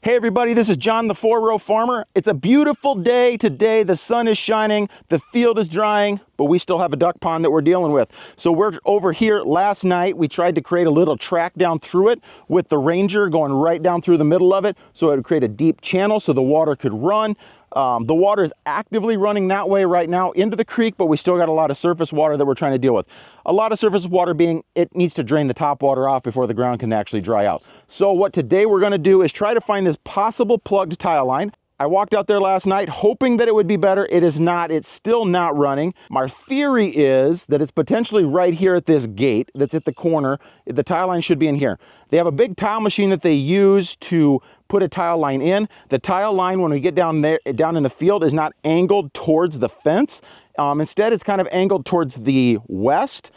Hey everybody, this is John the 4-row farmer. It's a beautiful day today. The sun is shining, the field is drying, but we still have a duck pond that we're dealing with. So we're over here. Last night we tried to create a little track down through it with the Ranger going right down through the middle of it, so it would create a deep channel so the water could run. The water is actively running that way right now into the creek, but we still got a lot of surface water that we're trying to deal with. A lot of surface water being, it needs to drain the top water off before the ground can actually dry out. So what today we're going to do is try to find this possible plugged tile line. I walked out there last night hoping that it would be better. It is not. It's still not running. My theory is that it's potentially right here at this gate that's at the corner. The tile line should be in here. They have a big tile machine that they use to put a tile line in. The tile line, when we get down there, down in the field, is not angled towards the fence. Instead, it's kind of angled towards the west,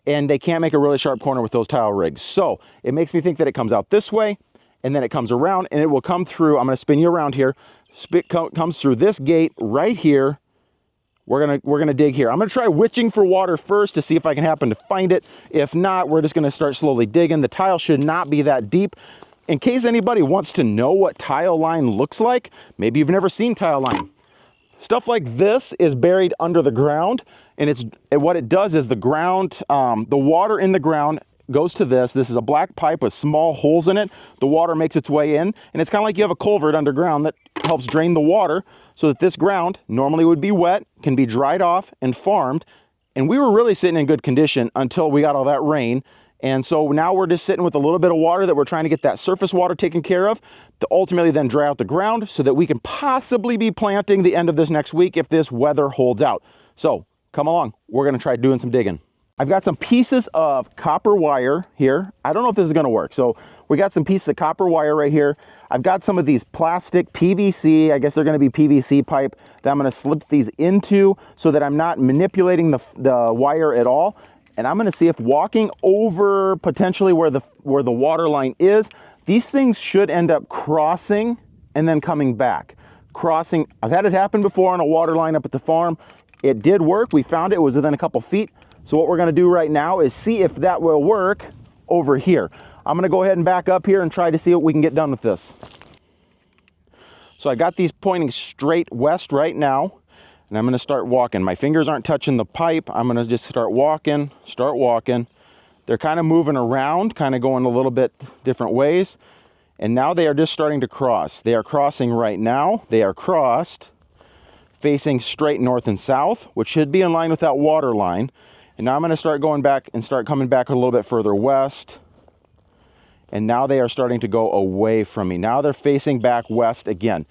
and they can't make a really sharp corner with those tile rigs. So it makes me think that it comes out this way, and then it comes around, and it will come through. I'm going to spin you around here. Comes through this gate right here. We're gonna dig here. I'm gonna try witching for water first to see if I can happen to find it. If not, we're just gonna start slowly digging. The tile should not be that deep. In case anybody wants to know what tile line looks like, maybe you've never seen tile line. Stuff like this is buried under the ground, and what it does is the ground, the water in the ground goes to this. This is a black pipe with small holes in it. The water makes its way in, and it's kind of like you have a culvert underground that helps drain the water so that this ground normally would be wet, can be dried off and farmed. And we were really sitting in good condition until we got all that rain. And so now we're just sitting with a little bit of water that we're trying to get that surface water taken care of to ultimately then dry out the ground so that we can possibly be planting the end of this next week if this weather holds out. So come along, we're gonna try doing some digging. I've got some pieces of copper wire here. I don't know if this is gonna work. So we got some pieces of copper wire right here. I've got some of these plastic PVC, I guess they're gonna be PVC pipe, that I'm gonna slip these into so that I'm not manipulating the wire at all. And I'm gonna see if walking over potentially where the water line is, these things should end up crossing and then coming back. Crossing, I've had it happen before on a water line up at the farm. It did work, we found it was within a couple feet. So what we're gonna do right now is see if that will work over here. I'm gonna go ahead and back up here and try to see what we can get done with this. So I got these pointing straight west right now, and I'm gonna start walking. My fingers aren't touching the pipe. I'm gonna just start walking. They're kind of moving around, kind of going a little bit different ways. And now they are just starting to cross. They are crossing right now. They are crossed, facing straight north and south, which should be in line with that water line. And now I'm gonna start going back and start coming back a little bit further west. And now they are starting to go away from me. Now they're facing back west again.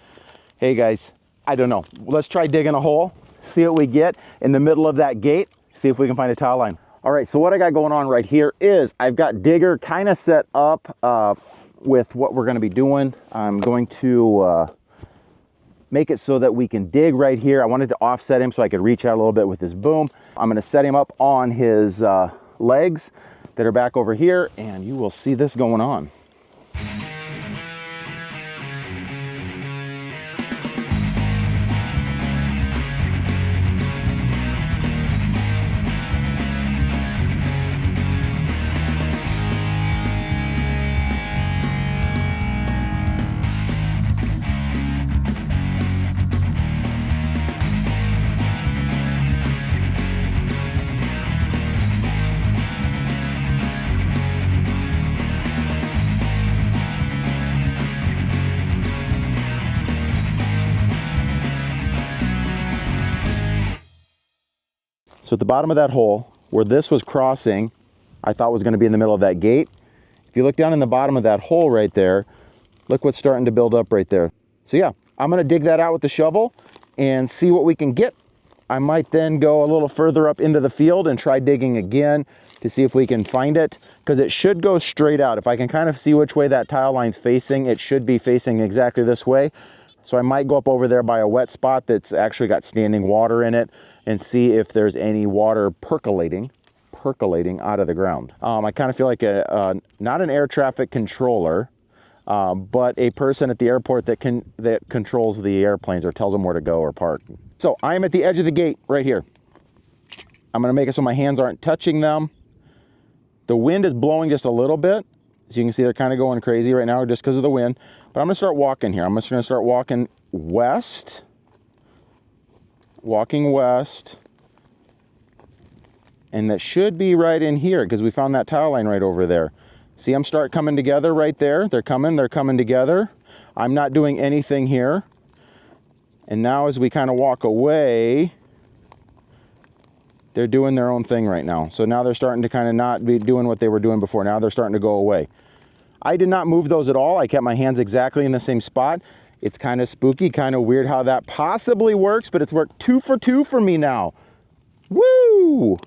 Hey guys, I don't know. Let's try digging a hole, see what we get in the middle of that gate, see if we can find a tile line. All right, so what I got going on right here is I've got Digger kind of set up with what we're gonna be doing. I'm going to make it so that we can dig right here. I wanted to offset him so I could reach out a little bit with his boom. I'm gonna set him up on his legs that are back over here, and you will see this going on. So at the bottom of that hole, where this was crossing, I thought was gonna be in the middle of that gate. If you look down in the bottom of that hole right there, look what's starting to build up right there. So yeah, I'm gonna dig that out with the shovel and see what we can get. I might then go a little further up into the field and try digging again to see if we can find it, because it should go straight out. If I can kind of see which way that tile line's facing, it should be facing exactly this way. So I might go up over there by a wet spot that's actually got standing water in it and see if there's any water percolating out of the ground. I kind of feel like not an air traffic controller, but a person at the airport that controls the airplanes or tells them where to go or park. So I'm at the edge of the gate right here. I'm gonna make it so my hands aren't touching them. The wind is blowing just a little bit, So you can see they're kind of going crazy right now just because of the wind. But I'm going to start walking here. I'm just going to start walking west. Walking west. And that should be right in here because we found that tile line right over there. See them start coming together right there? They're coming together. I'm not doing anything here. And now as we kind of walk away, they're doing their own thing right now. So now they're starting to kind of not be doing what they were doing before. Now they're starting to go away. I did not move those at all. I kept my hands exactly in the same spot. It's kind of spooky, kind of weird how that possibly works, but it's worked 2 for 2 for me now. Woo!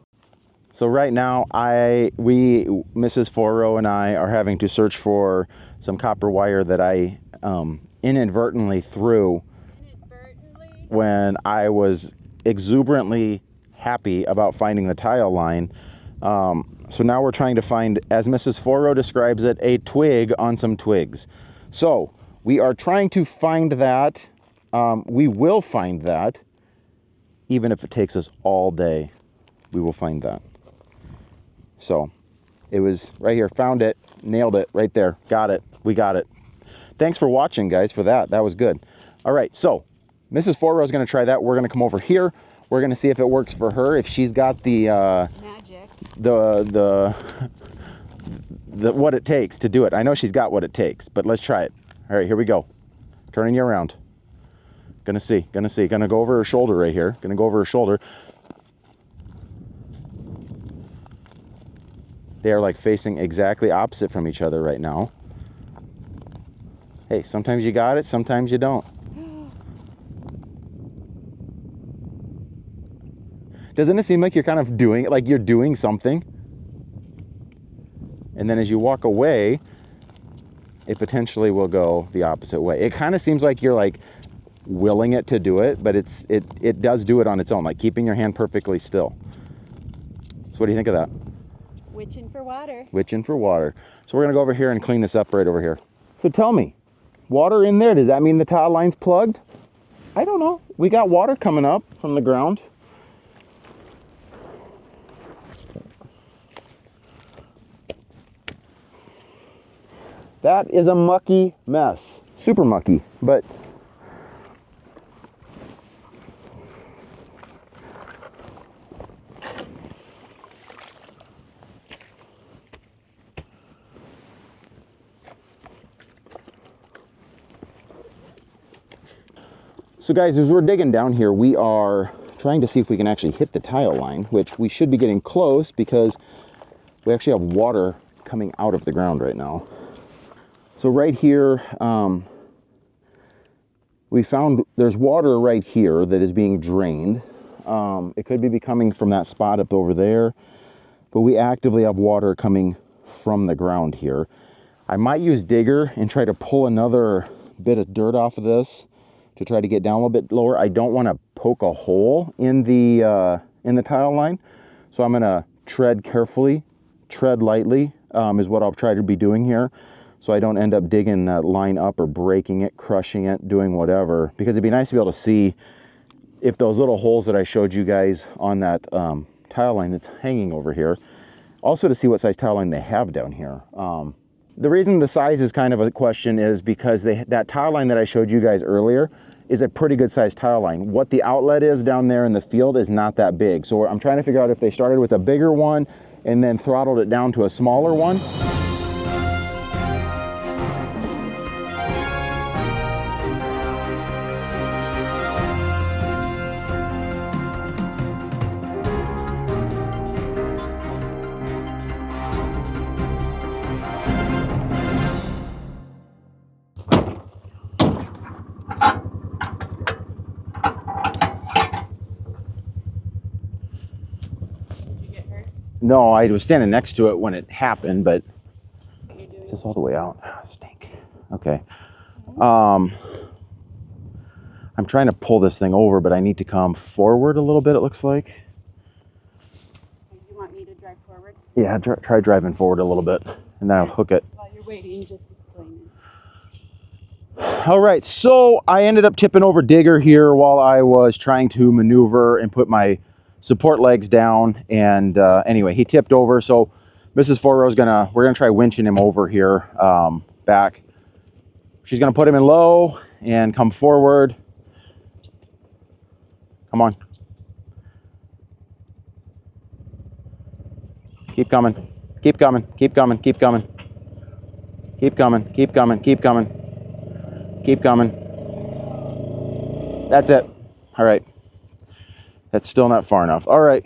So right now, Mrs. Forrow and I are having to search for some copper wire that I inadvertently threw when I was exuberantly happy about finding the tile line. So now we're trying to find, as Mrs. Forrow describes it, a twig on some twigs. So we are trying to find that. We will find that, even if it takes us all day. We will find that. So it was right here, found it, nailed it right there, got it, we got it. Thanks for watching, guys, for that. That was good. All right, so Mrs. Forrow is going to try that. We're going to come over here. We're going to see if it works for her, if she's got the magic, the what it takes to do it. I know she's got what it takes, but let's try it. All right, here we go. Turning you around. Gonna go over her shoulder right here. Gonna go over her shoulder. They are like facing exactly opposite from each other right now. Hey, sometimes you got it, sometimes you don't. Doesn't it seem like you're kind of doing, like you're doing something? And then as you walk away, it potentially will go the opposite way. It kind of seems like you're like willing it to do it, but it does do it on its own, like keeping your hand perfectly still. So what do you think of that? Witching for water. Witching for water. So we're gonna go over here and clean this up right over here. So tell me, water in there, does that mean the tile line's plugged? I don't know. We got water coming up from the ground. That is a mucky mess. Super mucky, but so guys, as we're digging down here, we are trying to see if we can actually hit the tile line, which we should be getting close because we actually have water coming out of the ground right now. So right here, we found there's water right here that is being drained. It could be coming from that spot up over there, but we actively have water coming from the ground here. I might use digger and try to pull another bit of dirt off of this to try to get down a little bit lower. I don't want to poke a hole in the tile line, so I'm going to tread carefully, tread lightly is what I'll try to be doing here, so I don't end up digging that line up or breaking it, crushing it, doing whatever, because it'd be nice to be able to see if those little holes that I showed you guys on that tile line that's hanging over here, also to see what size tile line they have down here. The reason the size is kind of a question is because that tile line that I showed you guys earlier is a pretty good sized tile line. What the outlet is down there in the field is not that big. So I'm trying to figure out if they started with a bigger one and then throttled it down to a smaller one. No, I was standing next to it when it happened, but is this all the way out? Oh, stink. Okay. I'm trying to pull this thing over, but I need to come forward a little bit, it looks like. You want me to drive forward? Yeah, try driving forward a little bit, and then I'll hook it. While you're waiting, just explain it. All right, so I ended up tipping over Digger here while I was trying to maneuver and put my support legs down, and anyway, he tipped over. So Mrs. Four Row's we're gonna try winching him over here, back. She's gonna put him in low and come forward. Come on. Keep coming, keep coming, keep coming, keep coming. Keep coming, keep coming, keep coming. Keep coming. That's it. All right. That's still not far enough. All right.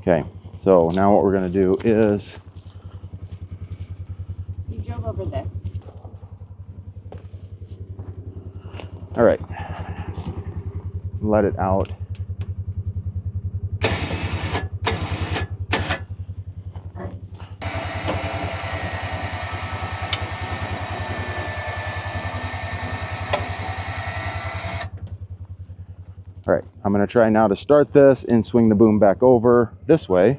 Okay, so now what we're gonna do is, You drove over this. all right, let it out. All right, I'm gonna try now to start this and swing the boom back over this way.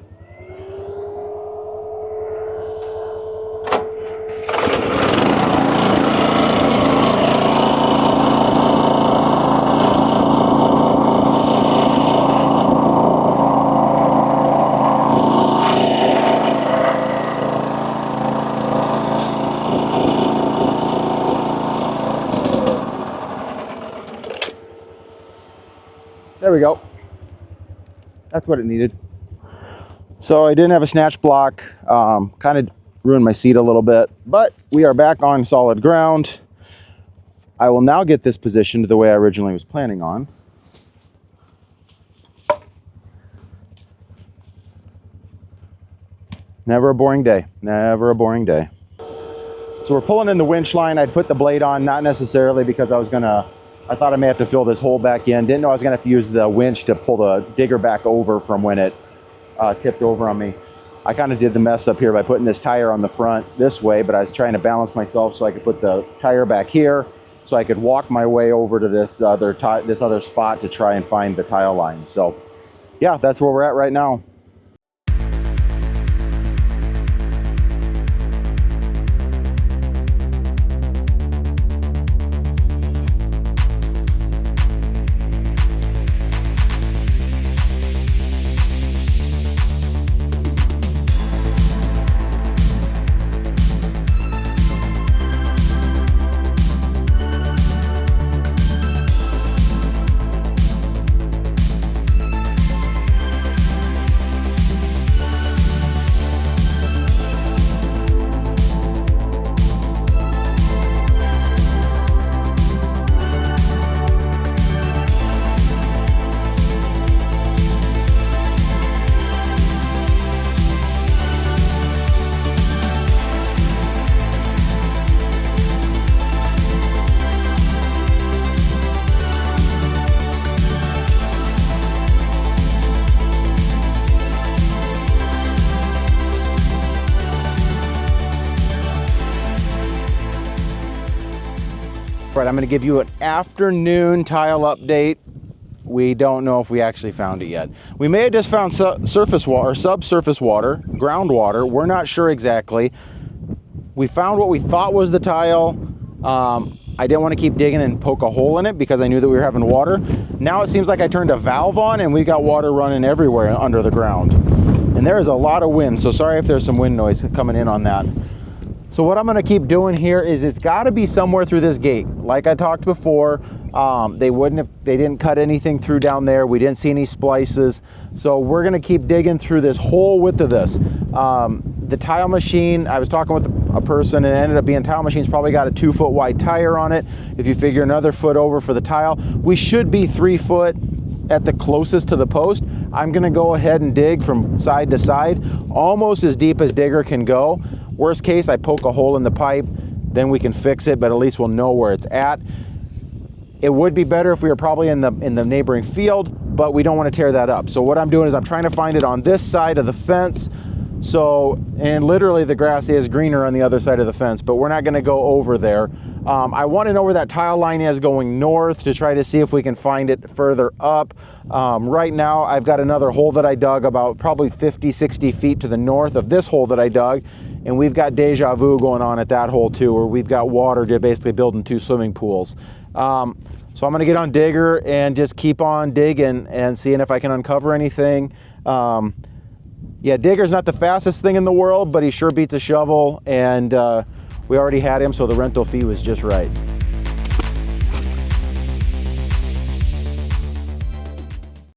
There we go. That's what it needed. So I didn't have a snatch block, kind of ruined my seat a little bit, but we are back on solid ground. I will now get this positioned the way I originally was planning on. Never a boring day, never a boring day. So we're pulling in the winch line. I'd put the blade on, not necessarily because I thought I may have to fill this hole back in. Didn't know I was gonna have to use the winch to pull the digger back over from when it tipped over on me. I kind of did the mess up here by putting this tire on the front this way, but I was trying to balance myself so I could put the tire back here so I could walk my way over to this other spot to try and find the tile line. So yeah, that's where we're at right now. Right, I'm going to give you an afternoon tile update. We don't know if we actually found it yet. We may have just found surface water, subsurface water, groundwater. We're not sure exactly. We found what we thought was the tile. I didn't want to keep digging and poke a hole in it because I knew that we were having water. Now it seems like I turned a valve on and we got water running everywhere under the ground. And there is a lot of wind, so sorry if there's some wind noise coming in on that. So what I'm gonna keep doing here is it's gotta be somewhere through this gate. Like I talked before, they didn't cut anything through down there. We didn't see any splices. So we're gonna keep digging through this whole width of this. The tile machine, I was talking with a person and it ended up being tile machine's probably got a 2 foot wide tire on it. If you figure another foot over for the tile, we should be 3 foot at the closest to the post. I'm gonna go ahead and dig from side to side, almost as deep as digger can go. Worst case, I poke a hole in the pipe, then we can fix it, but at least we'll know where it's at. It would be better if we were probably in the neighboring field, but we don't want to tear that up. So what I'm doing is I'm trying to find it on this side of the fence. So, and literally the grass is greener on the other side of the fence, but we're not gonna go over there. I wanna know where that tile line is going north to try to see if we can find it further up. Right now, I've got another hole that I dug about probably 50, 60 feet to the north of this hole that I dug. And we've got deja vu going on at that hole too, where we've got water to basically building 2 swimming pools. So I'm gonna get on Digger and just keep on digging and seeing if I can uncover anything. Yeah, Digger's not the fastest thing in the world, but he sure beats a shovel, and we already had him, so the rental fee was just right.